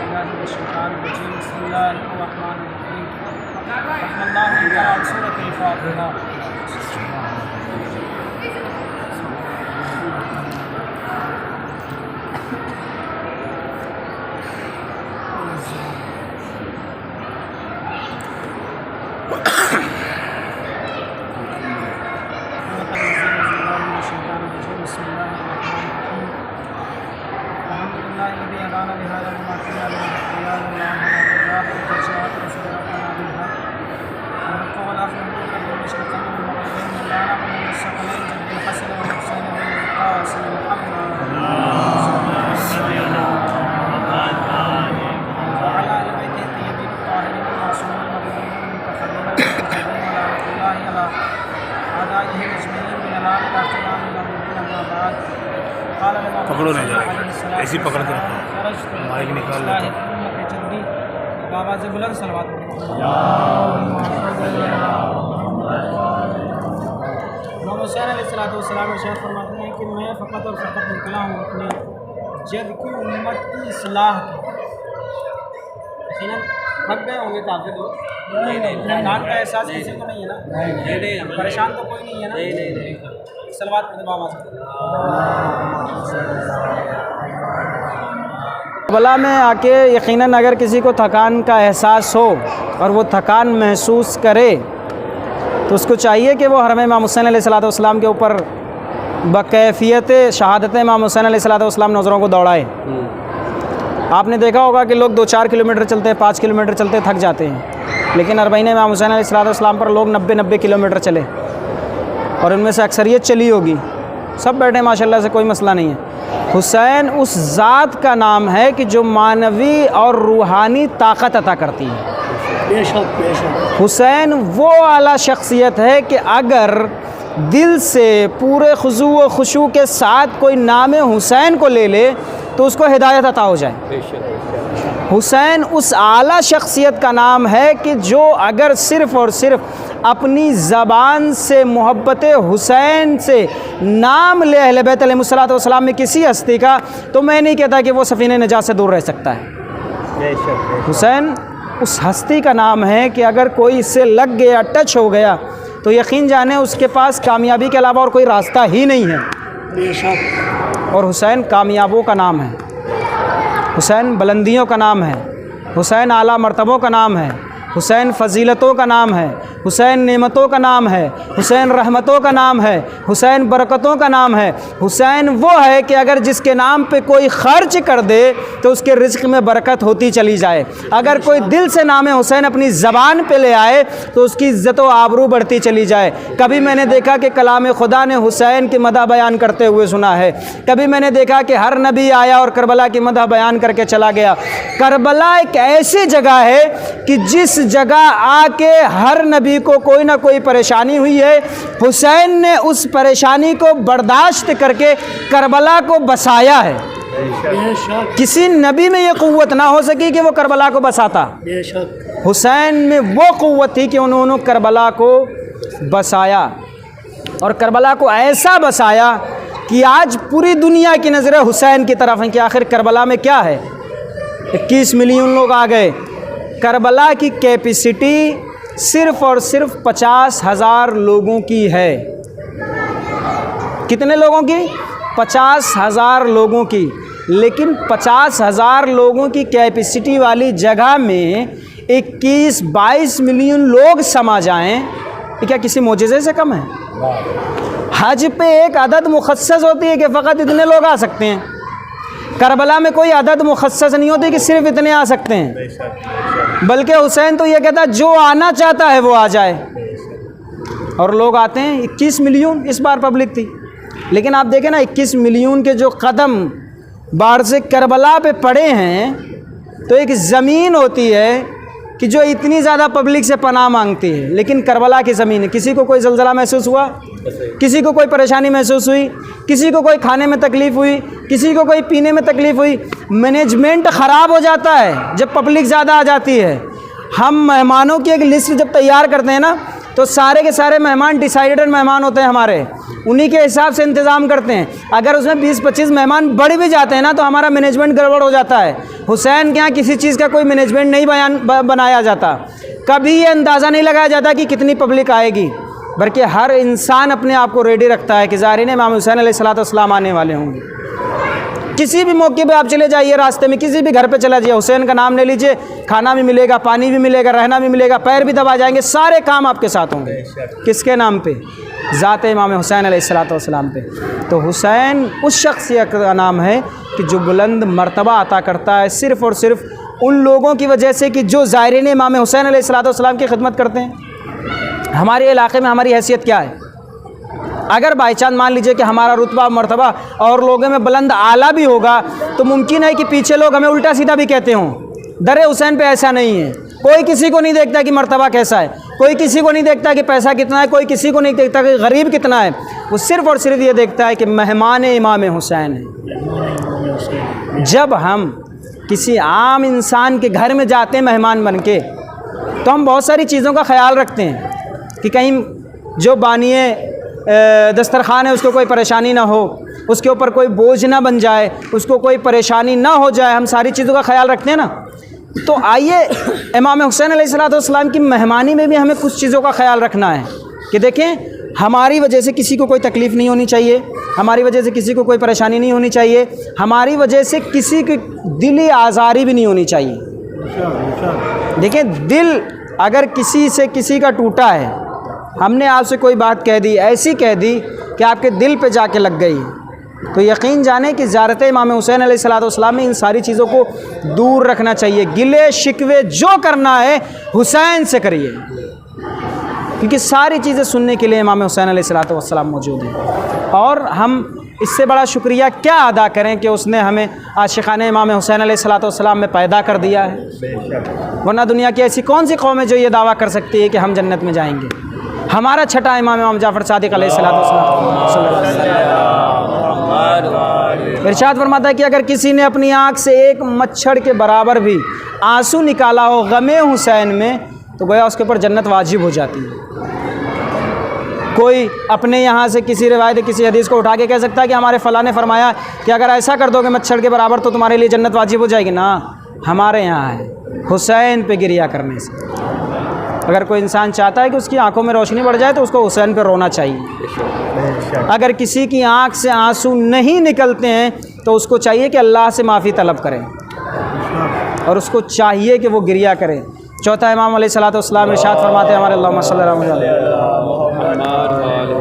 بالله من الشيطان الرجيم بسم الله الرحمن الرحيم رحم الله تعالى سورة الفاتحة پکڑو نہیں جائے گا، ایسی پکڑ کے رکھو، مائک نکال لیتا بابا سے بلند صلوات محمد حسین علیہ السلام ارشاد فرماتے ہیں کہ میں فقط اور فقط نکلا ہوں اپنی جد کی امت کی اصلاح یقیناً تھک گئے ہوں گے کافی لوگ، تھکان کا احساس کسی کو نہیں ہے نا، پریشان تو کوئی نہیں ہے نا، صلوات پڑھیں بابا سے۔ کربلا میں آ کے یقیناً اگر کسی کو تھکان کا احساس ہو اور وہ تھکان محسوس کرے تو اس کو چاہیے کہ وہ حرم امام حسین علیہ السلام کے اوپر بکیفیت شہادت امام حسین علیہ السلام نظروں کو دوڑائے۔ آپ نے دیکھا ہوگا کہ لوگ 2-4 کلومیٹر چلتے ہیں، 5 کلومیٹر چلتے تھک جاتے ہیں، لیکن اربعین امام حسین علیہ السلام پر لوگ 90 کلومیٹر چلے اور ان میں سے اکثریت چلی ہوگی، سب بیٹھے ماشاءاللہ سے کوئی مسئلہ نہیں ہے۔ حسین اس ذات کا نام ہے کہ جو معنوی اور روحانی طاقت عطا کرتی ہے۔ بے شک بے شک حسین وہ اعلیٰ شخصیت ہے کہ اگر دل سے پورے خضوع و خشوع کے ساتھ کوئی نام حسین کو لے لے تو اس کو ہدایت عطا ہو جائے۔ حسین اس اعلیٰ شخصیت کا نام ہے کہ جو اگر صرف اور صرف اپنی زبان سے محبت حسین سے نام لے اہل بیت علیہ السلام میں کسی ہستی کا، تو میں نہیں کہتا کہ وہ سفینہ نجات سے دور رہ سکتا ہے۔ حسین اس ہستی کا نام ہے کہ اگر کوئی اس سے لگ گیا، ٹچ ہو گیا، تو یقین جانے اس کے پاس کامیابی کے علاوہ اور کوئی راستہ ہی نہیں ہے۔ بے شک اور حسین کامیابوں کا نام ہے، حسین بلندیوں کا نام ہے، حسین اعلیٰ مرتبوں کا نام ہے، حسین فضیلتوں کا نام ہے، حسین نعمتوں کا نام ہے، حسین رحمتوں کا نام ہے، حسین برکتوں کا نام ہے۔ حسین وہ ہے کہ اگر جس کے نام پہ کوئی خرچ کر دے تو اس کے رزق میں برکت ہوتی چلی جائے، اگر کوئی دل سے نام حسین اپنی زبان پہ لے آئے تو اس کی عزت و آبرو بڑھتی چلی جائے۔ کبھی میں نے دیکھا کہ کلام خدا نے حسین کی مدح بیان کرتے ہوئے سنا ہے، کبھی میں نے دیکھا کہ ہر نبی آیا اور کربلا کی مدح بیان کر کے چلا گیا۔ کربلا ایک ایسی جگہ ہے کہ جس جگہ آ کے ہر نبی کو کوئی نہ کوئی پریشانی ہوئی ہے، حسین نے اس پریشانی کو برداشت کر کے کربلا کو بسایا ہے۔ بے شک کسی نبی میں یہ قوت نہ ہو سکی کہ وہ کربلا کو بساتا، بے شک حسین میں وہ قوت تھی کہ انہوں نے کربلا کو بسایا، اور کربلا کو ایسا بسایا کہ آج پوری دنیا کی نظریں حسین کی طرف ہیں کہ آخر کربلا میں کیا ہے۔ 21 ملین لوگ آ گئے، کربلا کی کیپیسٹی صرف اور صرف 50,000 لوگوں کی ہے۔ کتنے لوگوں کی؟ 50,000 لوگوں کی۔ لیکن 50,000 لوگوں کی کیپیسٹی والی جگہ میں 21-22 ملین لوگ سما جائیں، یہ کیا کسی معجزے سے کم ہے؟ حج پہ ایک عدد مخصص ہوتی ہے کہ فقط اتنے لوگ آ سکتے ہیں، کربلا میں کوئی عدد مخصص نہیں ہوتی کہ صرف اتنے آ سکتے ہیں، بلکہ حسین تو یہ کہتا جو آنا چاہتا ہے وہ آ جائے، اور لوگ آتے ہیں۔ 21 ملین اس بار پبلک تھی، لیکن آپ دیکھیں نا 21 ملین کے جو قدم بارز کربلا پہ پڑے ہیں، تو ایک زمین ہوتی ہے کہ جو اتنی زیادہ پبلک سے پناہ مانگتی ہے، لیکن کربلا کی زمین ہے۔ کسی کو کوئی زلزلہ محسوس ہوا؟ کسی کو کوئی پریشانی محسوس ہوئی؟ کسی کو کوئی کھانے میں تکلیف ہوئی؟ کسی کو کوئی پینے میں تکلیف ہوئی؟ مینجمنٹ خراب ہو جاتا ہے جب پبلک زیادہ آ جاتی ہے۔ ہم مہمانوں کی ایک لسٹ جب تیار کرتے ہیں نا، تو سارے کے سارے مہمان ڈیسائیڈڈ مہمان ہوتے ہیں ہمارے، انہی کے حساب سے انتظام کرتے ہیں. اگر اس میں 20-25 مہمان بڑھ بھی جاتے ہیں نا تو ہمارا مینجمنٹ گڑبڑ ہو جاتا ہے. حسین کے یہاں کسی چیز کا کوئی مینجمنٹ نہیں بنایا جاتا. کبھی یہ اندازہ نہیں لگایا جاتا کہ کتنی پبلک آئے گی، بلکہ ہر انسان اپنے آپ کو ریڈی رکھتا ہے کہ زائرین امام حسین علیہ السلام آنے والے ہوں گے. کسی بھی موقع پہ آپ چلے جائیے، راستے میں کسی بھی گھر پہ چلا جائیے، حسین کا نام لے لیجئے، کھانا بھی ملے گا، پانی بھی ملے گا، رہنا بھی ملے گا، پیر بھی دبا جائیں گے، سارے کام آپ کے ساتھ ہوں گے. کس کے نام پہ؟ ذات امام حسین علیہ السلام پہ. تو حسین اس شخصیت کا نام ہے کہ جو بلند مرتبہ عطا کرتا ہے صرف اور صرف ان لوگوں کی وجہ سے کہ جو زائرین امام حسین علیہ السلام کی خدمت کرتے ہیں. ہمارے علاقے میں ہماری حیثیت کیا ہے؟ اگر بائی چانس مان لیجئے کہ ہمارا رتبہ مرتبہ اور لوگوں میں بلند اعلیٰ بھی ہوگا تو ممکن ہے کہ پیچھے لوگ ہمیں الٹا سیدھا بھی کہتے ہوں. در حسین پہ ایسا نہیں ہے. کوئی کسی کو نہیں دیکھتا کہ مرتبہ کیسا ہے، کوئی کسی کو نہیں دیکھتا کہ پیسہ کتنا ہے، کوئی کسی کو نہیں دیکھتا کہ غریب کتنا ہے. وہ صرف اور صرف یہ دیکھتا ہے کہ مہمان امام حسین ہیں. جب ہم کسی عام انسان کے گھر میں جاتے ہیں مہمان بن کے تو ہم بہت ساری چیزوں کا خیال رکھتے ہیں کہ کہیں جو بانی دسترخوان ہے اس کو کوئی پریشانی نہ ہو، اس کے اوپر کوئی بوجھ نہ بن جائے، اس کو کوئی پریشانی نہ ہو جائے. ہم ساری چیزوں کا خیال رکھتے ہیں نا. تو آئیے امام حسین علیہ السلام کی مہمانی میں بھی ہمیں کچھ چیزوں کا خیال رکھنا ہے کہ دیکھیں ہماری وجہ سے کسی کو کوئی تکلیف نہیں ہونی چاہیے، ہماری وجہ سے کسی کو کوئی پریشانی نہیں ہونی چاہیے، ہماری وجہ سے کسی کی دلی آزاری بھی نہیں ہونی چاہیے. دیکھیں دل اگر کسی سے کسی کا ٹوٹا ہے، ہم نے آپ سے کوئی بات کہہ دی، ایسی کہہ دی کہ آپ کے دل پہ جا کے لگ گئی، تو یقین جانیں کہ زیارت امام حسین علیہ السلام میں ان ساری چیزوں کو دور رکھنا چاہیے. گلے شکوے جو کرنا ہے حسین سے کریے، کیونکہ ساری چیزیں سننے کے لیے امام حسین علیہ السلام موجود ہیں. اور ہم اس سے بڑا شکریہ کیا ادا کریں کہ اس نے ہمیں عاشقان امام حسین علیہ السلام میں پیدا کر دیا ہے. ورنہ دنیا کی ایسی کون سی قوم ہے جو یہ دعویٰ کر سکتی ہے کہ ہم جنت میں جائیں گے؟ ہمارا چھٹا امام جعفر صادق علیہ السلام. ارشاد فرماتا ہے کہ اگر کسی نے اپنی آنکھ سے ایک مچھڑ کے برابر بھی آنسو نکالا ہو غم حسین میں تو گویا اس کے اوپر جنت واجب ہو جاتی ہے. کوئی اپنے یہاں سے کسی روایت کسی حدیث کو اٹھا کے کہہ سکتا ہے کہ ہمارے فلاں نے فرمایا کہ اگر ایسا کر دو کہ مچھڑ کے برابر تو تمہارے لیے جنت واجب ہو جائے گی. نا، ہمارے یہاں ہے حسین پہ گریہ کرنے سے. اگر کوئی انسان چاہتا ہے کہ اس کی آنکھوں میں روشنی بڑھ جائے تو اس کو حسین پہ رونا چاہیے. اگر کسی کی آنکھ سے آنسو نہیں نکلتے ہیں تو اس کو چاہیے کہ اللہ سے معافی طلب کریں اور اس کو چاہیے کہ وہ گریہ کرے. چوتھا امام علیہ السلام ارشاد فرماتے ہیں ہمارے اللہم صلی اللہ علیہ وسلم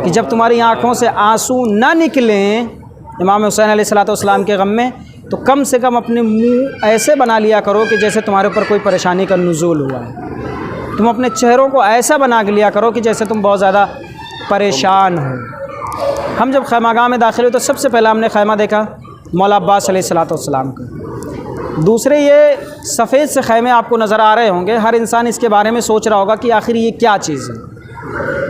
کہ جب تمہاری آنکھوں سے آنسو نہ نکلیں امام حسین علیہ السلام کے غم میں تو کم سے کم اپنے منہ ایسے بنا لیا کرو کہ جیسے تمہارے اوپر کوئی پریشانی کا نزول ہوا ہے. تم اپنے چہروں کو ایسا بنا کے لیا کرو کہ جیسے تم بہت زیادہ پریشان ہو. ہم جب خیمہ گاہ میں داخل ہوئے تو سب سے پہلا ہم نے خیمہ دیکھا مولا عباس علیہ السلام کا. دوسرے یہ سفید سے خیمے آپ کو نظر آ رہے ہوں گے. ہر انسان اس کے بارے میں سوچ رہا ہوگا کہ آخر یہ کیا چیز ہے.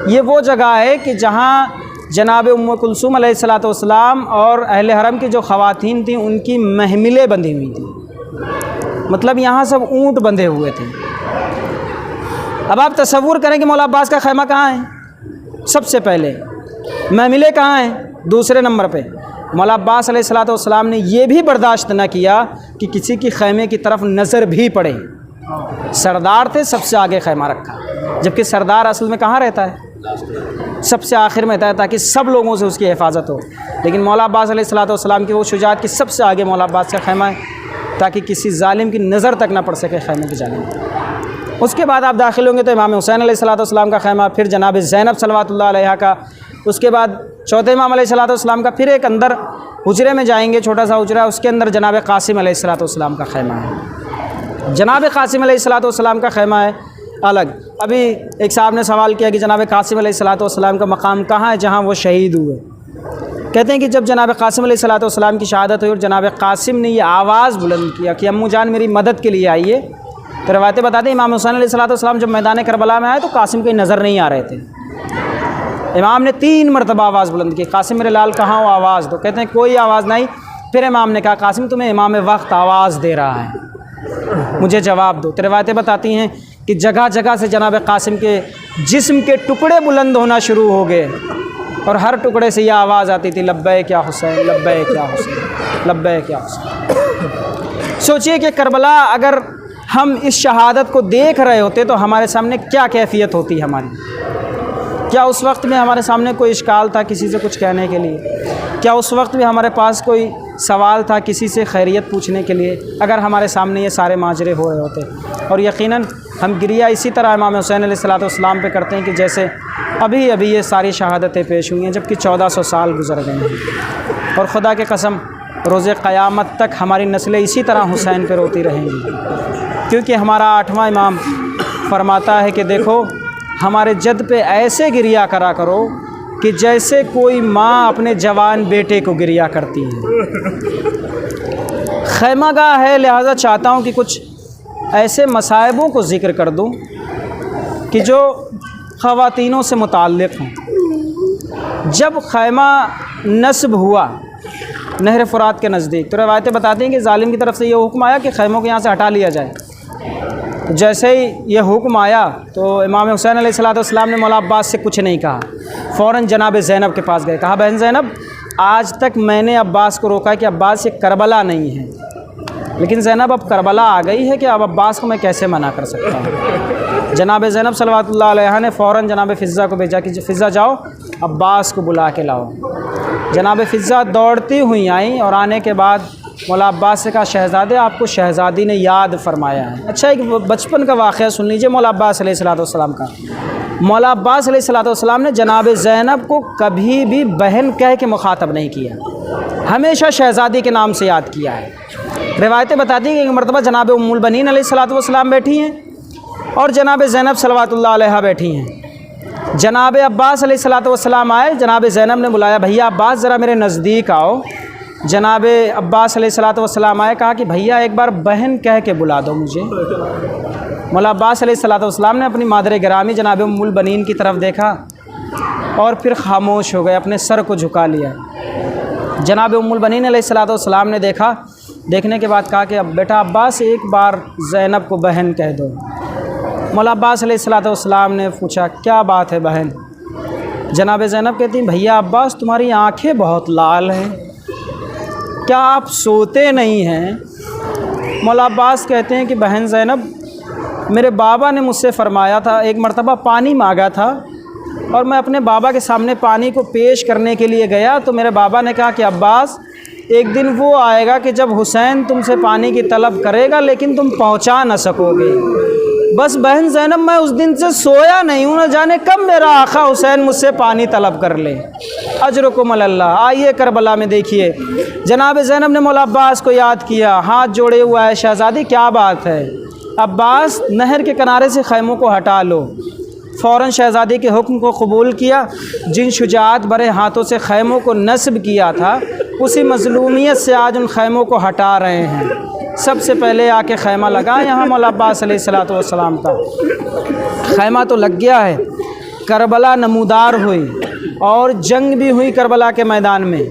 یہ وہ جگہ ہے کہ جہاں جناب ام کلثوم علیہ السلام اور اہل حرم کی جو خواتین تھیں ان کی محملیں بندھی ہوئی تھیں. مطلب یہاں سب اونٹ بندھے ہوئے تھے. اب آپ تصور کریں کہ مولا عباس کا خیمہ کہاں ہے؟ سب سے پہلے. محملیں کہاں ہیں؟ دوسرے نمبر پہ. مولا عباس علیہ السلام نے یہ بھی برداشت نہ کیا کہ کسی کی خیمے کی طرف نظر بھی پڑے. سردار تھے، سب سے آگے خیمہ رکھا، جبکہ سردار اصل میں کہاں رہتا ہے؟ سب سے آخر میں رہتا ہے تاکہ سب لوگوں سے اس کی حفاظت ہو. لیکن مولا عباس علیہ السلام کی وہ شجاعت کہ سب سے آگے مولا عباس کا خیمہ ہے تاکہ کسی ظالم کی نظر تک نہ پڑ سکے خیمے کی جانب. اس کے بعد آپ داخل ہوں گے تو امام حسین علیہ السلام کا خیمہ، پھر جناب زینب صلوات اللہ علیہا کا. اس کے بعد چوتھے امام علیہ السلام کا. پھر ایک اندر حجرے میں جائیں گے، چھوٹا سا حجرہ، اس کے اندر جناب قاسم علیہ السلام کا خیمہ ہے. جناب قاسم علیہ السلام کا خیمہ ہے الگ. ابھی ایک صاحب نے سوال کیا کہ جناب قاسم علیہ السلام کا مقام کہاں ہے جہاں وہ شہید ہوئے. کہتے ہیں کہ جب جناب قاسم علیہ السلام کی شہادت ہوئی اور جناب قاسم نے یہ آواز بلند کیا کہ امو جان میری مدد کے لیے آئیے، تو روایتیں بتاتے ہیں امام حسین علیہ السلام جب میدان کربلا میں آئے تو قاسم کہیں نظر نہیں آ رہے تھے. امام نے 3 مرتبہ آواز بلند کی، قاسم میرے لال کہاں ہو، آواز دو. کہتے ہیں کوئی آواز نہیں. پھر امام نے کہا قاسم تمہیں امام وقت آواز دے رہا ہے، مجھے جواب دو. تو روایتیں بتاتی ہیں کہ جگہ جگہ سے جناب قاسم کے جسم کے ٹکڑے بلند ہونا شروع ہو گئے اور ہر ٹکڑے سے یہ آواز آتی تھی لبیک یا حسین، لبیک یا حسین، لبیک یا حسین۔ سوچئے کہ کربلا اگر ہم اس شہادت کو دیکھ رہے ہوتے تو ہمارے سامنے کیا کیفیت ہوتی ہماری؟ کیا اس وقت میں ہمارے سامنے کوئی اشکال تھا کسی سے کچھ کہنے کے لیے؟ کیا اس وقت میں ہمارے پاس کوئی سوال تھا کسی سے خیریت پوچھنے کے لیے، اگر ہمارے سامنے یہ سارے ماجرے ہو رہے ہوتے؟ اور یقیناً ہم گریہ اسی طرح امام حسین علیہ السلام پہ کرتے ہیں کہ جیسے ابھی یہ ساری شہادتیں پیش ہوئی ہیں، جبکہ 1400 سال گزر گئے ہیں۔ اور خدا کے قسم روز قیامت تک ہماری نسلیں اسی طرح حسین پہ روتی رہیں گی، کیونکہ ہمارا 8واں امام فرماتا ہے کہ دیکھو ہمارے جد پہ ایسے گریہ کرا کرو کہ جیسے کوئی ماں اپنے جوان بیٹے کو گریہ کرتی ہے۔ خیمہ گاہ ہے، لہٰذا چاہتا ہوں کہ کچھ ایسے مصائبوں کو ذکر کر دوں کہ جو خواتینوں سے متعلق ہوں۔ جب خیمہ نصب ہوا نہر فرات کے نزدیک تو روایتیں بتاتی ہیں کہ ظالم کی طرف سے یہ حکم آیا کہ خیموں کو یہاں سے ہٹا لیا جائے۔ جیسے ہی یہ حکم آیا تو امام حسین علیہ السلام نے مولا عباس سے کچھ نہیں کہا، فوراً جناب زینب کے پاس گئے، کہا بہن زینب آج تک میں نے عباس کو روکا کہ عباس یہ کربلا نہیں ہے، لیکن زینب اب کربلا آ گئی ہے کہ اب عباس کو میں کیسے منع کر سکتا ہوں؟ جناب زینب صلوات اللہ علیہ نے فوراً جناب فضہ کو بھیجا کہ فضہ جاؤ عباس کو بلا کے لاؤ۔ جناب فضہ دوڑتی ہوئی آئیں اور آنے کے بعد مولا عباس سے کہا شہزادے آپ کو شہزادی نے یاد فرمایا ہے۔ اچھا ایک بچپن کا واقعہ سن لیجیے مولا عباس علیہ السلام کا۔ مولا عباس علیہ السلام نے جناب زینب کو کبھی بھی بہن کہہ کے مخاطب نہیں کیا، ہمیشہ شہزادی کے نام سے یاد کیا ہے۔ روایتیں بتاتی ہیں کہ ایک مرتبہ جناب ام البنین علیہ السلام بیٹھی ہیں اور جناب زینب صلوات اللہ علیہ بیٹھی ہیں۔ جناب عباس علیہ السلام آئے، جناب زینب نے بلایا بھیا عباس ذرا میرے نزدیک آؤ۔ جناب عباس علیہ السلام آئے، کہا کہ بھیا ایک بار بہن کہہ کے بلا دو مجھے۔ مولا عباس علیہ السلام نے اپنی مادر گرامی جناب ام البنین کی طرف دیکھا اور پھر خاموش ہو گئے، اپنے سر کو جھکا لیا۔ جناب ام البنین علیہ السلام نے دیکھا، دیکھنے کے بعد کہا کہ اب بیٹا عباس ایک بار زینب کو بہن کہہ دو۔ مولا عباس علیہ السلام نے پوچھا کیا بات ہے بہن؟ جناب زینب کہتی ہیں بھیا عباس تمہاری آنکھیں بہت لال ہیں، کیا آپ سوتے نہیں ہیں؟ مولا عباس کہتے ہیں کہ بہن زینب میرے بابا نے مجھ سے فرمایا تھا، ایک مرتبہ پانی مانگا تھا اور میں اپنے بابا کے سامنے پانی کو پیش کرنے کے لیے گیا تو میرے بابا نے کہا کہ عباس ایک دن وہ آئے گا کہ جب حسین تم سے پانی کی طلب کرے گا لیکن تم پہنچا نہ سکو گے۔ بس بہن زینب میں اس دن سے سویا نہیں ہوں، نہ جانے کب میرا آقا حسین مجھ سے پانی طلب کر لے۔ اجرکم اللہ۔ آئیے کربلا میں دیکھیے جناب زینب نے مولا عباس کو یاد کیا، ہاتھ جوڑے ہوا ہے شہزادی کیا بات ہے؟ عباس نہر کے کنارے سے خیموں کو ہٹا لو۔ فوراً شہزادی کے حکم کو قبول کیا، جن شجاعت برے ہاتھوں سے خیموں کو نصب کیا تھا اسی مظلومیت سے آج ان خیموں کو ہٹا رہے ہیں۔ سب سے پہلے آ کے خیمہ لگا یہاں مولا عباس علیہ السلام کا۔ خیمہ تو لگ گیا ہے، کربلا نمودار ہوئی اور جنگ بھی ہوئی کربلا کے میدان میں،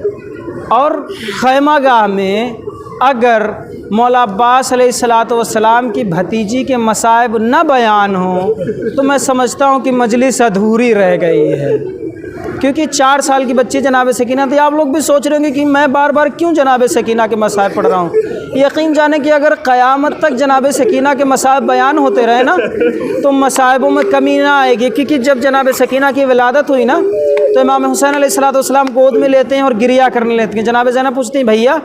اور خیمہ گاہ میں اگر مولا عباس علیہ السلام کی بھتیجی کے مصائب نہ بیان ہوں تو میں سمجھتا ہوں کہ مجلس ادھوری رہ گئی ہے، کیونکہ 4 سال کی بچی جناب سکینہ تھی۔ آپ لوگ بھی سوچ رہے ہوں گے کہ میں بار بار کیوں جناب سکینہ کے مصائب پڑھ رہا ہوں۔ یقین جانے کہ اگر قیامت تک جناب سکینہ کے مصائب بیان ہوتے رہے نا تو مصائبوں میں کمی نہ آئے گی، کیونکہ جب جناب سکینہ کی ولادت ہوئی نا تو امام حسین علیہ السلام گود میں لیتے ہیں اور گریہ کرنے لیتے ہیں۔ جناب زینب پوچھتی ہیں بھیا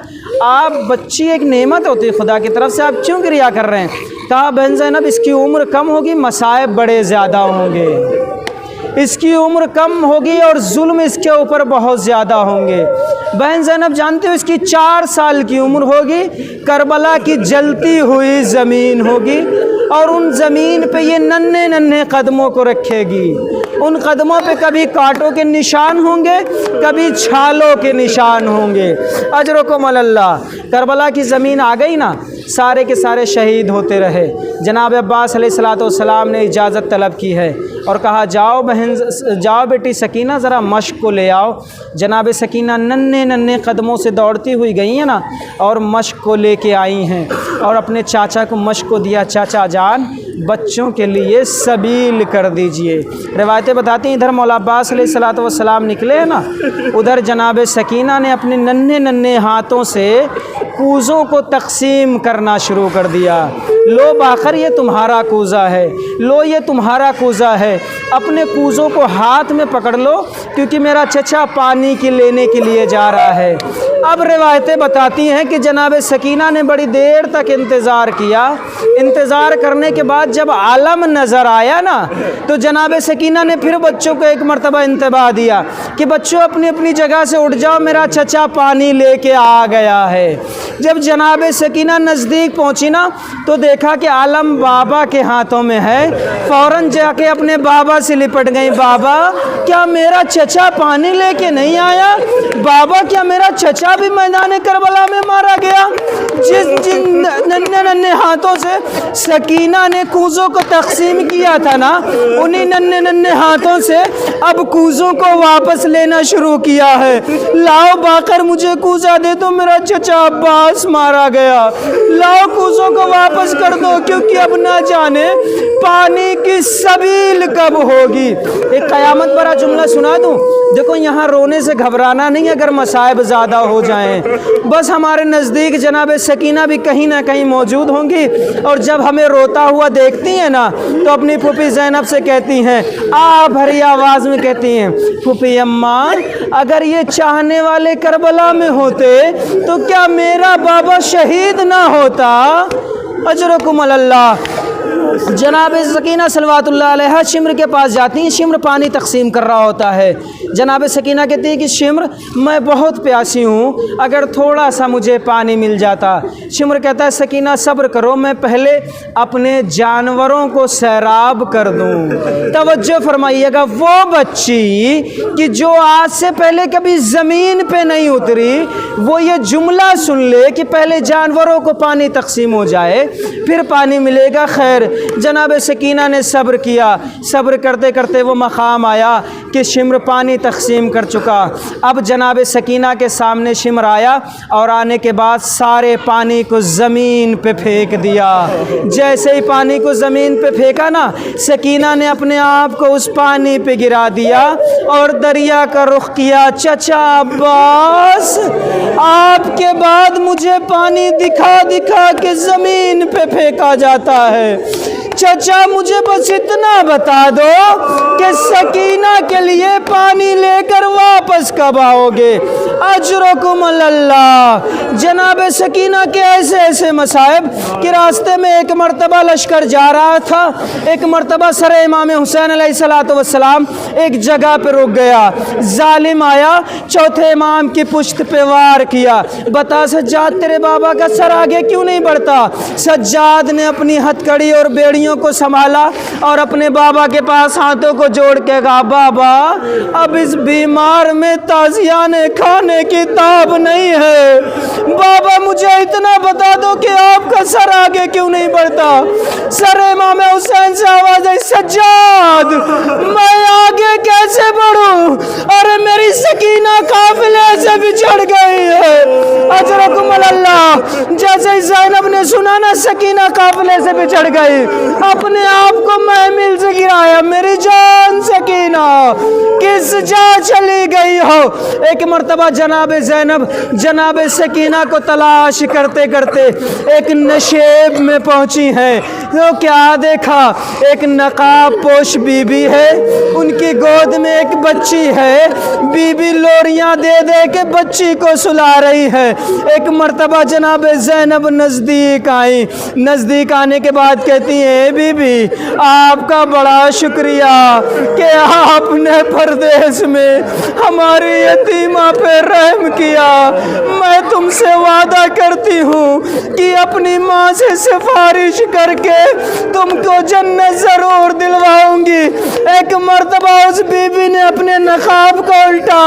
آپ بچی ایک نعمت ہوتی ہے خدا کی طرف سے، آپ کیوں گریہ کر رہے ہیں؟ کہا بہن زینب اس کی عمر کم ہوگی، مصائب بڑے زیادہ ہوں گے، اس کی عمر کم ہوگی اور ظلم اس کے اوپر بہت زیادہ ہوں گے۔ بہن زینب جانتے ہو اس کی 4 سال کی عمر ہوگی، کربلا کی جلتی ہوئی زمین ہوگی اور ان زمین پہ یہ ننھے ننھے قدموں کو رکھے گی، ان قدموں پہ کبھی کانٹوں کے نشان ہوں گے، کبھی چھالوں کے نشان ہوں گے۔ اجرکم اللہ۔ کربلا کی زمین آ گئی نا، سارے کے سارے شہید ہوتے رہے۔ جناب عباس علیہ السلام نے اجازت طلب کی ہے اور کہا جاؤ بہن، جاؤ بیٹی سکینہ ذرا مشق کو لے آؤ۔ جناب سکینہ ننھے ننھے قدموں سے دوڑتی ہوئی گئی ہیں نا اور مشق کو لے کے آئی ہیں اور اپنے چاچا کو مشق کو دیا، چاچا جان بچوں کے لیے سبیل کر دیجئے۔ روایتیں بتاتی ہیں ادھر مولا عباس علیہ الصلوۃ والسلام نکلے ہیں نا، ادھر جناب سکینہ نے اپنے ننھے ننھے ہاتھوں سے کوزوں کو تقسیم کرنا شروع کر دیا۔ لو باخر یہ تمہارا کوزہ ہے، لو یہ تمہارا کوزہ ہے، اپنے کوزوں کو ہاتھ میں پکڑ لو کیونکہ میرا چچا پانی کی لینے کے لیے جا رہا ہے۔ اب روایتیں بتاتی ہیں کہ جناب سکینہ نے بڑی دیر تک انتظار کیا۔ انتظار کرنے کے بعد جب عالم نظر آیا نا تو جناب سکینہ نے پھر بچوں کو ایک مرتبہ انتباہ دیا کہ بچوں اپنی اپنی جگہ سے اٹھ جاؤ، میرا چچا پانی لے کے آ گیا ہے۔ جب جناب سکینہ نزدیک پہنچی نا تو دیکھا کہ عالم بابا کے ہاتھوں میں ہے، فوراً جا کے اپنے بابا سے لپٹ گئی، بابا کیا میرا چچا پانی لے کے نہیں آیا؟ بابا کیا میرا چچا بھی میدان کربلا میں مارا گیا؟ جن ننھے ننھے ہاتھوں سے سکینہ نے کوزوں کو تقسیم کیا تھا نا، انہی ننھے ننھے ہاتھوں سے اب کوزوں کو واپس لینا شروع کیا ہے۔ لاؤ باقر مجھے کوزہ دے دو، میرا چچا عباس مارا گیا، لاؤ کوزوں کو واپس کر دو کیونکہ اب نہ جانے پانی کی سبیل کب ہوگی۔ ایک قیامت برا جملہ سنا دوں، دیکھو یہاں رونے سے گھبرانا نہیں اگر مصائب زیادہ ہو جائیں، بس ہمارے نزدیک جناب سکینہ بھی کہیں نہ کہیں موجود ہوں گی، اور جب ہمیں روتا ہوا دیکھتی ہیں نا تو اپنی پھوپھی زینب سے کہتی ہیں، بھری آواز میں کہتی ہیں، پھوپھی اماں اگر یہ چاہنے والے کربلا میں ہوتے تو کیا میرا بابا شہید نہ ہوتا؟ اجرکم اللہ۔ جناب سکینہ صلوات اللہ علیہ شمر کے پاس جاتی ہیں، شمر پانی تقسیم کر رہا ہوتا ہے۔ جناب سکینہ کہتی ہے کہ شمر میں بہت پیاسی ہوں، اگر تھوڑا سا مجھے پانی مل جاتا۔ شمر کہتا ہے سکینہ صبر کرو، میں پہلے اپنے جانوروں کو سیراب کر دوں۔ توجہ فرمائیے گا، وہ بچی کہ جو آج سے پہلے کبھی زمین پہ نہیں اتری وہ یہ جملہ سن لے کہ پہلے جانوروں کو پانی تقسیم ہو جائے پھر پانی ملے گا۔ خیر جناب سکینہ نے صبر کیا، صبر کرتے کرتے وہ مقام آیا کہ شمر پانی تقسیم کر چکا۔ اب جناب سکینہ کے سامنے شمر آیا اور آنے کے بعد سارے پانی کو زمین پہ پھینک دیا۔ جیسے ہی پانی کو زمین پہ پھینکا نا، سکینہ نے اپنے آپ کو اس پانی پہ گرا دیا اور دریا کا رخ کیا۔ چچا عباس آپ کے بعد مجھے پانی دکھا دکھا کے زمین پہ پھینکا جاتا ہے، چچا مجھے بس اتنا بتا دو کہ سکینہ کے لیے پانی لے کر واپس کب آؤ گے؟ اجرکم اللہ۔ جناب سکینہ کے ایسے ایسے مصائب کہ راستے میں ایک مرتبہ لشکر جا رہا تھا، ایک مرتبہ سر امام حسین علیہ الصلوۃ والسلام ایک جگہ پہ رک گیا، ظالم آیا چوتھے امام کی پشت پہ وار کیا، بتا سجاد تیرے بابا کا سر آگے کیوں نہیں بڑھتا؟ سجاد نے اپنی ہتھکڑی اور بیڑیوں کو سنبھالا اور اپنے بابا کے پاس ہاتھوں کو جوڑ کے کہا، بابا اب اس بیمار میں تازیانے کھانے کی تاب نہیں ہے، بابا مجھے اتنا بتا دو کہ آپ کا سر آگے کیوں نہیں بڑھتا؟ سر امام حسین سے آواز آئی، سجاد میں آگے کیسے بڑھوں؟ ارے میری سکینہ قافلے سے بچھڑ گئی ہے۔ اجرکم اللہ۔ جیسے ہی زینب نے سنا نا سکینہ قافلے سے بچھڑ گئی، اپنے آپ کو محمل سے گرایا، میری جان سکینہ کس جا چلی گئی ہو؟ ایک مرتبہ جناب زینب جناب سکینہ کو تلاش کرتے کرتے ایک نشیب میں پہنچی ہیں، تو کیا دیکھا؟ ایک نقاب پوش بی بی ہے، ان کی گود میں ایک بچی ہے، بی بی لوریاں دے دے کے بچی کو سلا رہی ہے۔ ایک مرتبہ جناب زینب نزدیک آئی، نزدیک آنے کے بعد کہتی ہیں، بی بی آپ کا بڑا شکریہ کہ آپ نے پردیس میں ہماری یتیمہ پہ رحم کیا، میں تم سے وعدہ کرتی ہوں کہ اپنی ماں سے سفارش کر کے تم کو جنت ضرور دلواؤں گی۔ ایک مرتبہ اس بی بی نے اپنے نقاب کو الٹا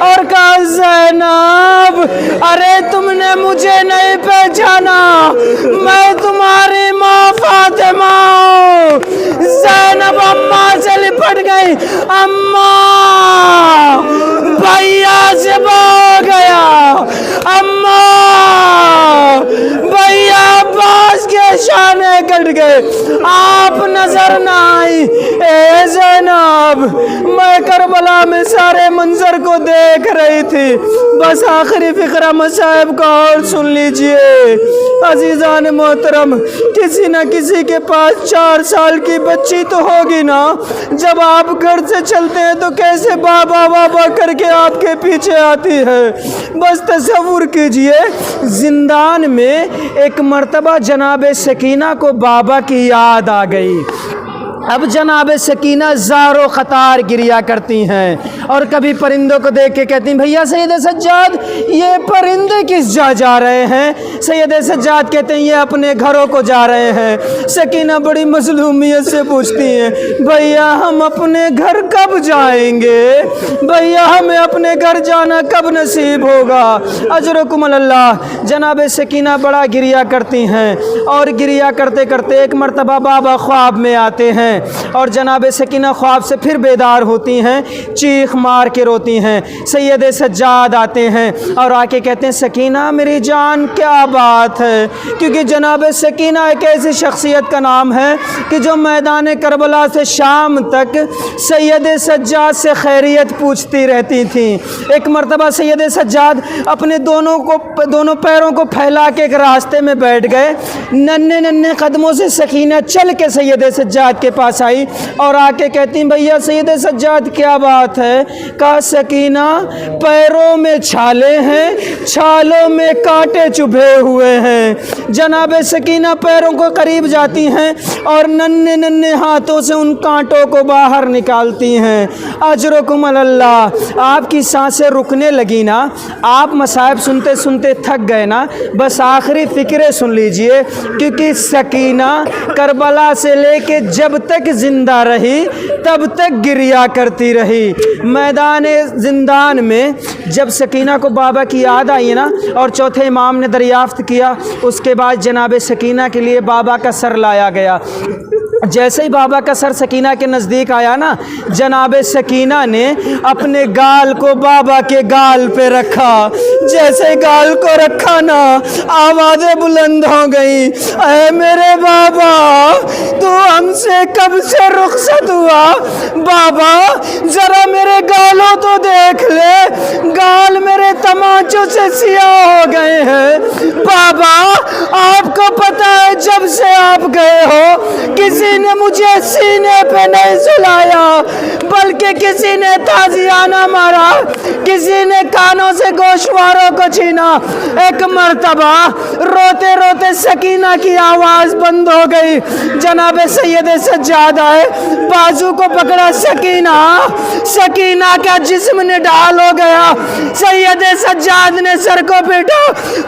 اور کہا، زینب ارے تم نے مجھے نہیں پہچانا، میں تمہاری ماں فاطمہ ہوں۔ زینب اماں سے لپٹ گئی، اماں بھیا سے بھاگ گیا، اماں بھیا عباس کے شانے کٹ گئے، آپ نظر نہ آئی اے زینب۔ میں کربلا میں سارے منظر کو دیکھ رہی تھی، بس آخری فقرہ مصائب کا اور سن لیجئے۔ عزیزان محترم، کسی نہ کسی کے پاس 4 سال کی بچی تو ہوگی نا، جب آپ گھر سے چلتے ہیں تو کیسے بابا بابا کر کے آپ کے پیچھے آتی ہے۔ بس تصور کیجئے، زندان میں ایک مرتبہ جناب سکینہ کو بابا کی یاد آ گئی۔ اب جناب سکینہ زار و خطار گریا کرتی ہیں اور کبھی پرندوں کو دیکھ کے کہتی ہیں بھیا سید سجاد یہ پرندے کس جا رہے ہیں؟ سید سجاد کہتے ہیں یہ اپنے گھروں کو جا رہے ہیں۔ سکینہ بڑی مظلومیت سے پوچھتی ہیں بھیا ہم اپنے گھر کب جائیں گے؟ بھیا ہمیں اپنے گھر جانا کب نصیب ہوگا؟ اجرکم اللہ۔ جناب سکینہ بڑا گریا کرتی ہیں اور گریا کرتے کرتے ایک مرتبہ بابا خواب میں آتے ہیں اور جناب سکینہ خواب سے پھر بیدار ہوتی ہیں، چیخ مار کے روتی ہیں۔ سید سجاد آتے ہیں اور آ کے کہتے ہیں سکینہ میری جان کیا بات ہے؟ کیونکہ جناب سکینہ ایک ایسی شخصیت کا نام ہے کہ جو میدان کربلا سے شام تک سید سجاد سے خیریت پوچھتی رہتی تھیں۔ ایک مرتبہ سید سجاد اپنے دونوں پیروں کو پھیلا کے ایک راستے میں بیٹھ گئے، ننھے قدموں سے سکینہ چل کے سید سجاد کے پاس آئی اور آ کے کہتی ہیں بھیا سید سجاد کیا بات ہے؟ کہا سکینہ پیروں میں چھالے ہیں، چھالوں میں کانٹے چبھے ہوئے ہیں۔ جناب سکینہ پیروں کو قریب جاتی ہیں اور ننھے ہاتھوں سے ان کانٹوں کو باہر نکالتی ہیں۔ اجرکم اللہ۔ آپ کی سانسیں رکنے لگی نا، آپ مصائب سنتے سنتے تھک گئے نا، بس آخری فکرے سن لیجئے، کیونکہ سکینہ کربلا سے لے کے جب تک زندہ رہی تب تک گریا کرتی رہی۔ میدان زندان میں جب سکینہ کو بابا کی یاد آئی نا اور چوتھے امام نے دریافت کیا، اس کے بعد جناب سکینہ کے لیے بابا کا سر لایا گیا۔ جیسے ہی بابا کا سر سکینہ کے نزدیک آیا نا، جناب سکینہ نے اپنے گال کو بابا کے گال پہ رکھا۔ جیسے گال کو رکھا نا، آوازیں بلند ہو گئیں، اے میرے بابا تو ہم سے کب سے رخصت ہوا؟ بابا ذرا میرے گالوں تو دیکھ لے، گال میرے تماچوں سے سیاہ ہو گئے ہیں۔ بابا آپ کو پتہ ہے جب سے آپ گئے ہو کسی نے مجھے سینے پہ نہیں سلایا، بلکہ کسی نے تازیانہ مارا، کسی نے کانوں سے گوشواروں کو چھینا۔ ایک مرتبہ روتے روتے سکینہ کی آواز بند ہو گئی۔ جناب سید سجاد آئے، بازو کو پکڑا، سکینہ کا جسم نڈال ہو گیا۔ سید سجاد نے سر کو پیٹا،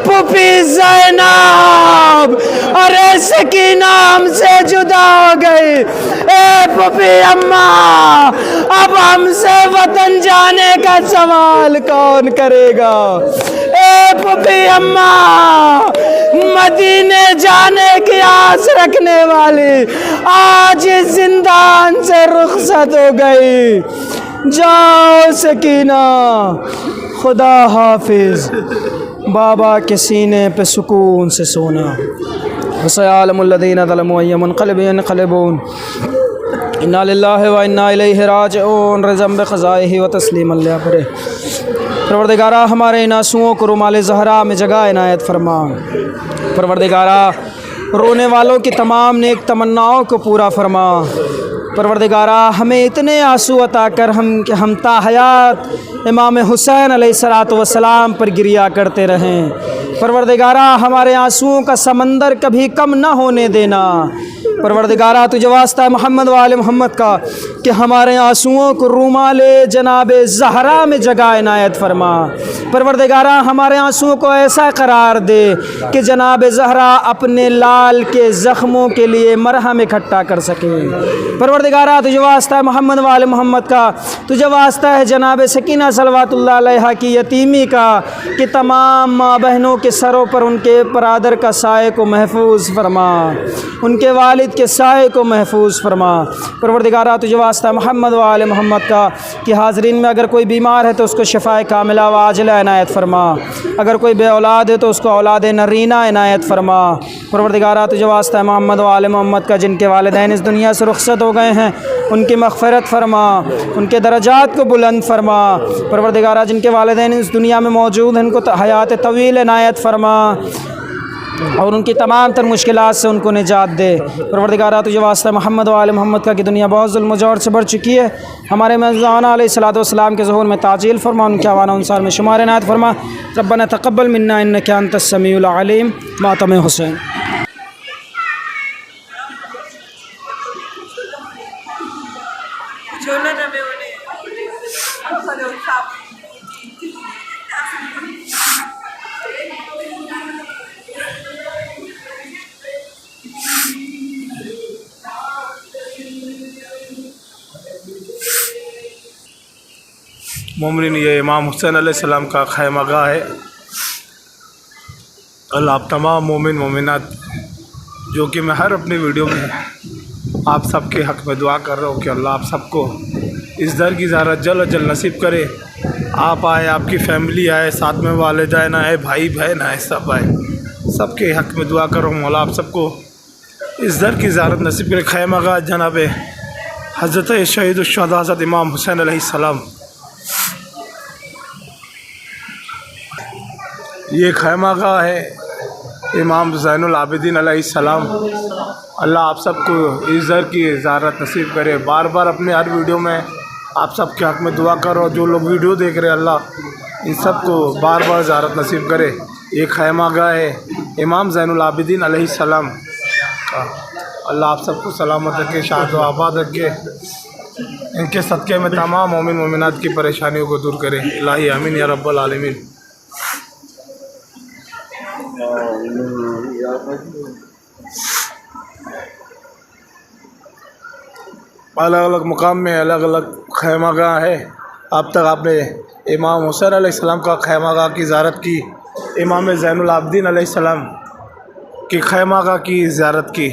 پھوپھی زینب ارے سکینہ ہم سے جدا ہو گئی، اے پھوپھی اماں اب ہم سے وطن جانے کا سوال کون کرے گا؟ اے پھوپھی اماں مدینے جانے کی آس رکھنے والی آج اس زندان سے رخصت ہو گئی۔ جاؤ سکینہ، خدا حافظ۔ بابا کے سینے پہ سکون سے سونا۔ وسيعلم الذين ظلموا أي منقلب ينقلبون إنا لله وإنا إليه راجعون رضا بقضائه وتسليما لأمره۔ پروردگارہ ہمارے ان آنسوؤں کو رومال زہرا میں جگہ عنایت فرما۔ پروردگارہ رونے والوں کی تمام نیک تمناؤں کو پورا فرما۔ پروردگارہ ہمیں اتنے آنسو عطا کر ہم تا حیات امام حسین علیہ السلام پر گریا کرتے رہیں۔ پروردگارہ ہمارے آنسوؤں کا سمندر کبھی کم نہ ہونے دینا۔ پروردگارہ تجھے واسطہ ہے محمد وآل محمد کا کہ ہمارے آنسوؤں کو رومال جناب زہرا میں جگہ عنایت فرما۔ پروردگارہ ہمارے آنسوؤں کو ایسا قرار دے کہ جناب زہرا اپنے لال کے زخموں کے لیے مرہم اکٹھا کر سکے۔ پروردگارہ تجھے واسطہ ہے محمد وآل محمد کا، تجھے واسطہ ہے جناب سکینہ صلوات اللہ علیہا کی یتیمی کا کہ تمام ماں بہنوں کے سروں پر ان کے برادر کا سائے کو محفوظ فرما، ان کے والد کے سائے کو محفوظ فرما۔ پروردگارہ تجھے واسطہ محمد وآل محمد کا کہ حاضرین میں اگر کوئی بیمار ہے تو اس کو شفائے کاملہ و عاجلہ عنایت فرما۔ اگر کوئی بے اولاد ہے تو اس کو اولاد نرینہ عنایت فرما۔ پروردگارہ تجھے واسطہ ہے محمد و آل محمد کا جن کے والدین اس دنیا سے رخصت ہو گئے ہیں، ان کی مغفرت فرما، ان کے درجات کو بلند فرما۔ پروردگارہ جن کے والدین اس دنیا میں موجود ہیں ان کو حیات طویل عنایت فرما اور ان کی تمام تر مشکلات سے ان کو نجات دے۔ پروردگارہ تجھے واسطہ محمد و آل محمد کا کہ دنیا بہت ظلم و جور سے بھر چکی ہے، ہمارے مولانا علیہ الصلوۃ والسلام کے ظہور میں تعجیل فرما، ان کے آوان انصار میں شمار عنایت فرما۔ ربنا تقبل منا انک انت السمیع العلیم۔ ماتم حسین۔ مومنین، یہ امام حسین علیہ السلام کا خیمہ گاہ ہے۔ اللہ آپ تمام مومن مومنات، جو کہ میں ہر اپنی ویڈیو میں آپ سب کے حق میں دعا کر رہا ہوں کہ اللہ آپ سب کو اس در کی زیارت جلد از جلد نصیب کرے۔ آپ آئے، آپ کی فیملی آئے، ساتھ میں والدین آئے، بھائی بہن آئے، سب آئے، سب کے حق میں دعا کر رہا ہوں مولا آپ سب کو اس در کی زیارت نصیب کرے۔ خیمہ گاہ جناب حضرت شہید الشہداء حضرت امام حسین علیہ السلام، یہ خیمہ گاہ ہے امام زین العابدین علیہ السلام۔ اللہ آپ سب کو اس در کی زیارت نصیب کرے۔ بار بار اپنے ہر ویڈیو میں آپ سب کے حق میں دعا کرو، جو لوگ ویڈیو دیکھ رہے اللہ ان سب کو بار بار زیارت نصیب کرے۔ یہ خیمہ گاہ ہے امام زین العابدین علیہ السلام کا۔ اللہ آپ سب کو سلامت رکھے، شاد و آباد رکھے، ان کے صدقے میں تمام مومن مومنات کی پریشانیوں کو دور کرے۔ الہی آمین یا رب العالمین۔ الگ الگ مقام میں الگ الگ خیمہ گاہ ہے۔ اب تک آپ نے امام حسین علیہ السلام کا خیمہ گاہ کی زیارت کی، امام زین العابدین علیہ السلام کی خیمہ گاہ کی زیارت کی۔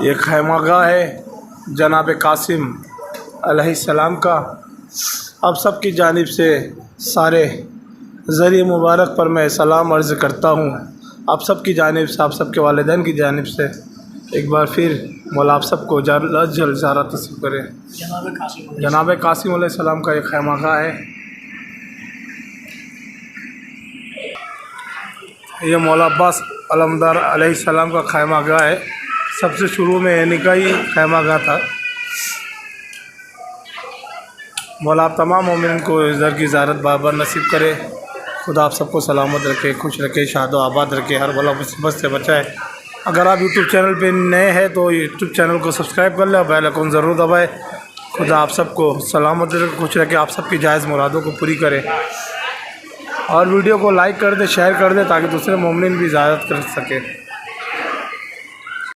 یہ خیمہ گاہ ہے جناب قاسم علیہ السلام کا۔ اب سب کی جانب سے سارے ذریعہ مبارک پر میں سلام عرض کرتا ہوں۔ آپ سب کی جانب سے، آپ سب کے والدین کی جانب سے ایک بار پھر مولا آپ سب کو جلد زیارت نصیب کرے۔ جناب قاسم علیہ السلام کا یہ خیمہ گاہ ہے۔ یہ مولا عباس علمدار علیہ السلام کا خیمہ گاہ ہے۔ سب سے شروع میں انہی کا ہی خیمہ گاہ تھا۔ مولا آپ تمام مومن کو اس در کی زیارت بار نصیب کرے۔ خدا آپ سب کو سلامت رکھے، خوش رکھے، شاد و آباد رکھے، ہر بلا مصیبت سے بچائے۔ اگر آپ یوٹیوب چینل پہ نئے ہیں تو یوٹیوب چینل کو سبسکرائب کر لیں اور بیل آئیکن ضرور دبائے۔ خدا آپ سب کو سلامت رکھے، خوش رکھے، آپ سب کی جائز مرادوں کو پوری کرے۔ اور ویڈیو کو لائک کر دے، شیئر کر دے تاکہ دوسرے مومنین بھی زیارت کر سکے۔